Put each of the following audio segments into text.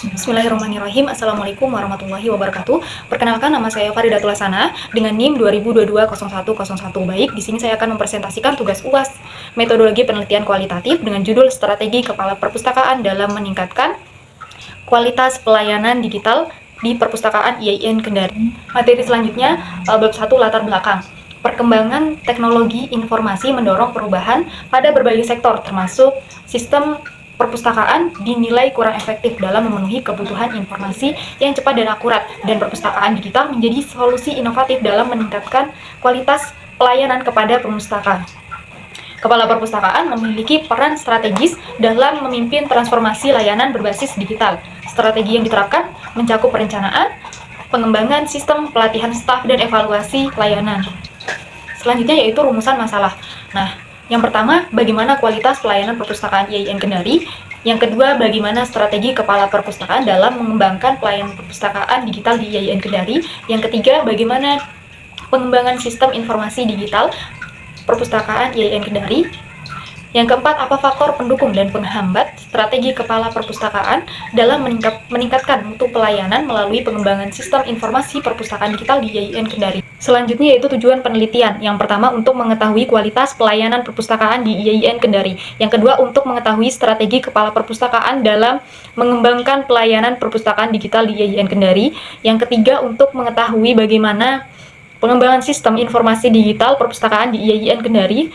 Bismillahirrahmanirrahim. Assalamualaikum warahmatullahi wabarakatuh. Perkenalkan, nama saya Faridatul Hasanah dengan NIM 20220101. Baik, di sini saya akan mempresentasikan tugas UAS metodologi penelitian kualitatif dengan judul Strategi Kepala Perpustakaan dalam meningkatkan kualitas pelayanan digital di Perpustakaan IAIN Kendari. Materi selanjutnya, bab 1 latar belakang. Perkembangan teknologi informasi mendorong perubahan pada berbagai sektor, termasuk sistem perpustakaan dinilai kurang efektif dalam memenuhi kebutuhan informasi yang cepat dan akurat, dan perpustakaan digital menjadi solusi inovatif dalam meningkatkan kualitas pelayanan kepada perpustakaan. Kepala perpustakaan memiliki peran strategis dalam memimpin transformasi layanan berbasis digital. Strategi yang diterapkan mencakup perencanaan, pengembangan sistem pelatihan staf, dan evaluasi layanan. Selanjutnya yaitu rumusan masalah. Nah, yang pertama, bagaimana kualitas pelayanan perpustakaan IAIN Kendari. Yang kedua, bagaimana strategi kepala perpustakaan dalam mengembangkan pelayanan perpustakaan digital di IAIN Kendari. Yang ketiga, bagaimana pengembangan sistem informasi digital perpustakaan IAIN Kendari. Yang keempat, apa faktor pendukung dan penghambat strategi kepala perpustakaan dalam meningkatkan mutu pelayanan melalui pengembangan sistem informasi perpustakaan digital di IAIN Kendari. Selanjutnya yaitu tujuan penelitian. Yang pertama, untuk mengetahui kualitas pelayanan perpustakaan di IAIN Kendari. Yang kedua, untuk mengetahui strategi kepala perpustakaan dalam mengembangkan pelayanan perpustakaan digital di IAIN Kendari. Yang ketiga, untuk mengetahui bagaimana pengembangan sistem informasi digital perpustakaan di IAIN Kendari.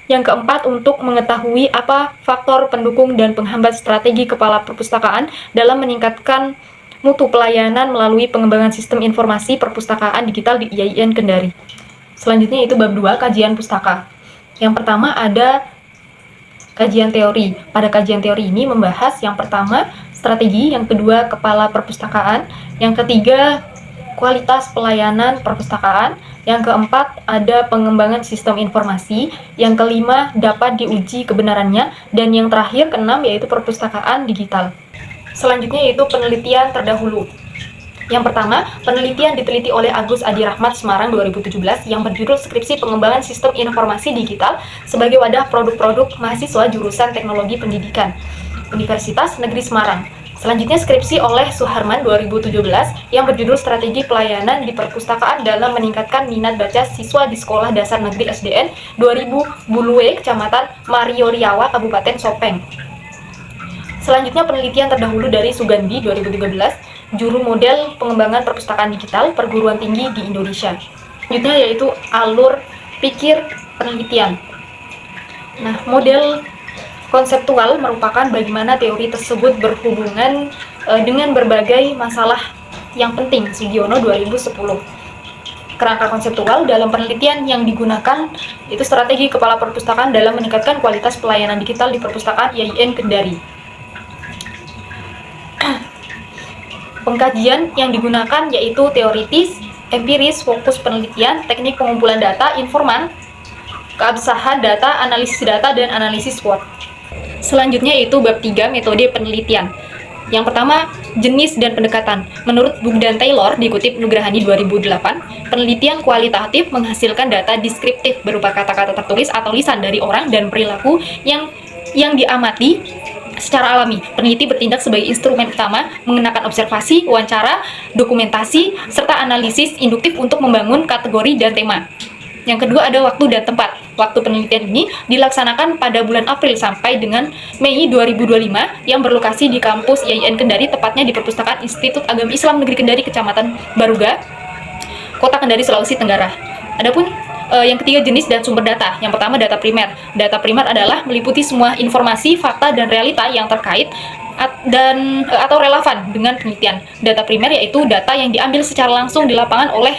Yang keempat, untuk mengetahui apa faktor pendukung dan penghambat strategi kepala perpustakaan dalam meningkatkan mutu pelayanan melalui pengembangan sistem informasi perpustakaan digital di IAIN Kendari. Selanjutnya itu bab 2, kajian pustaka. Yang pertama ada kajian teori. Pada kajian teori ini membahas yang pertama strategi, yang kedua kepala perpustakaan, yang ketiga kualitas pelayanan perpustakaan, yang keempat ada pengembangan sistem informasi, yang kelima dapat diuji kebenarannya, dan yang terakhir keenam yaitu perpustakaan digital. Selanjutnya yaitu penelitian terdahulu. Yang pertama, penelitian diteliti oleh Agus Adi Rahmat Semarang 2017 yang berjudul Skripsi Pengembangan Sistem Informasi Digital sebagai Wadah Produk-Produk Mahasiswa Jurusan Teknologi Pendidikan, Universitas Negeri Semarang. Selanjutnya skripsi oleh Suharman 2017 yang berjudul Strategi Pelayanan di Perpustakaan dalam Meningkatkan Minat Baca Siswa di Sekolah Dasar Negeri SDN 2000 Bulue, Kecamatan Mario Riawa, Kabupaten Sopeng. Selanjutnya penelitian terdahulu dari Sugandi 2013, Juru Model Pengembangan Perpustakaan Digital Perguruan Tinggi di Indonesia. Selanjutnya yaitu alur pikir penelitian. Nah, model konseptual merupakan bagaimana teori tersebut berhubungan dengan berbagai masalah yang penting, Sugiono 2010. Kerangka konseptual dalam penelitian yang digunakan itu strategi kepala perpustakaan dalam meningkatkan kualitas pelayanan digital di perpustakaan IAIN Kendari. Pengkajian yang digunakan yaitu teoritis, empiris, fokus penelitian, teknik pengumpulan data, informan, keabsahan data, analisis data, dan analisis SWOT. Selanjutnya yaitu bab 3, metode penelitian. Yang pertama, jenis dan pendekatan. Menurut Bugdan Taylor, dikutip Nugrahani 2008, penelitian kualitatif menghasilkan data deskriptif berupa kata-kata tertulis atau lisan dari orang dan perilaku yang diamati secara alami. Peneliti bertindak sebagai instrumen utama, mengenakan observasi, wawancara, dokumentasi, serta analisis induktif untuk membangun kategori dan tema. Yang kedua ada waktu dan tempat. Waktu penelitian ini dilaksanakan pada bulan April sampai dengan Mei 2025 yang berlokasi di kampus IAIN Kendari, tepatnya di Perpustakaan Institut Agama Islam Negeri Kendari, Kecamatan Baruga, Kota Kendari, Sulawesi Tenggara. Adapun yang ketiga, jenis dan sumber data. Yang pertama data primer. Data primer adalah meliputi semua informasi, fakta, dan realita yang terkait atau relevan dengan penelitian. Data primer yaitu data yang diambil secara langsung di lapangan oleh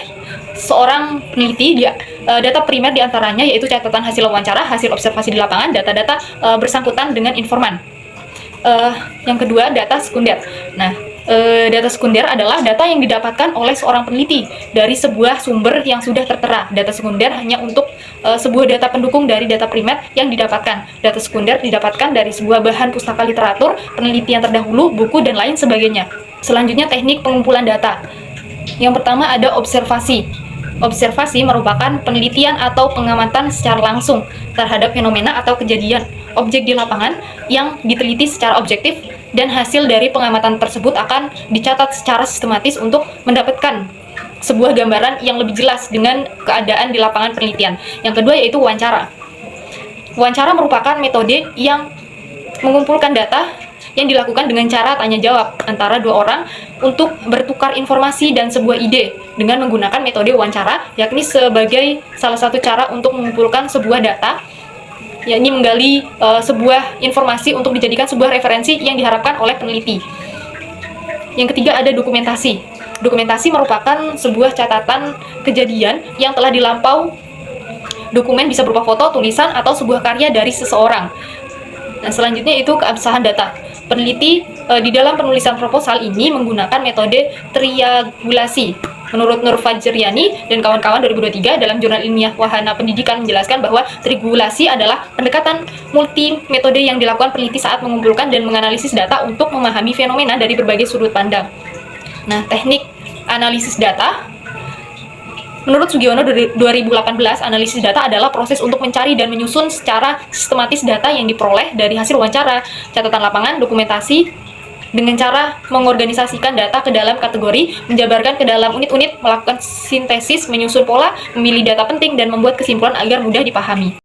seorang peneliti. Data primer diantaranya yaitu catatan hasil wawancara, hasil observasi di lapangan, data-data bersangkutan dengan informan. Yang kedua, data sekunder. Nah, data sekunder adalah data yang didapatkan oleh seorang peneliti dari sebuah sumber yang sudah tertera. Data sekunder hanya untuk sebuah data pendukung dari data primer yang didapatkan. Data sekunder didapatkan dari sebuah bahan pustaka literatur, penelitian terdahulu, buku, dan lain sebagainya. Selanjutnya, teknik pengumpulan data. Yang pertama ada observasi. Observasi merupakan penelitian atau pengamatan secara langsung terhadap fenomena atau kejadian objek di lapangan yang diteliti secara objektif dan hasil dari pengamatan tersebut akan dicatat secara sistematis untuk mendapatkan sebuah gambaran yang lebih jelas dengan keadaan di lapangan penelitian. Yang kedua yaitu wawancara. Wawancara merupakan metode yang mengumpulkan data yang dilakukan dengan cara tanya jawab antara dua orang untuk bertukar informasi dan sebuah ide dengan menggunakan metode wawancara, yakni sebagai salah satu cara untuk mengumpulkan sebuah data, yakni menggali sebuah informasi untuk dijadikan sebuah referensi yang diharapkan oleh peneliti. Yang ketiga ada dokumentasi. Dokumentasi merupakan sebuah catatan kejadian yang telah dilampau. Dokumen bisa berupa foto, tulisan, atau sebuah karya dari seseorang. Nah, selanjutnya itu keabsahan data. Peneliti di dalam penulisan proposal ini menggunakan metode triangulasi. Menurut Nur Fajriani dan kawan-kawan 2023 dalam jurnal ilmiah Wahana Pendidikan menjelaskan bahwa triangulasi adalah pendekatan multi metode yang dilakukan peneliti saat mengumpulkan dan menganalisis data untuk memahami fenomena dari berbagai sudut pandang. Nah, teknik analisis data. Menurut Sugiono 2018, analisis data adalah proses untuk mencari dan menyusun secara sistematis data yang diperoleh dari hasil wawancara, catatan lapangan, dokumentasi, dengan cara mengorganisasikan data ke dalam kategori, menjabarkan ke dalam unit-unit, melakukan sintesis, menyusun pola, memilih data penting, dan membuat kesimpulan agar mudah dipahami.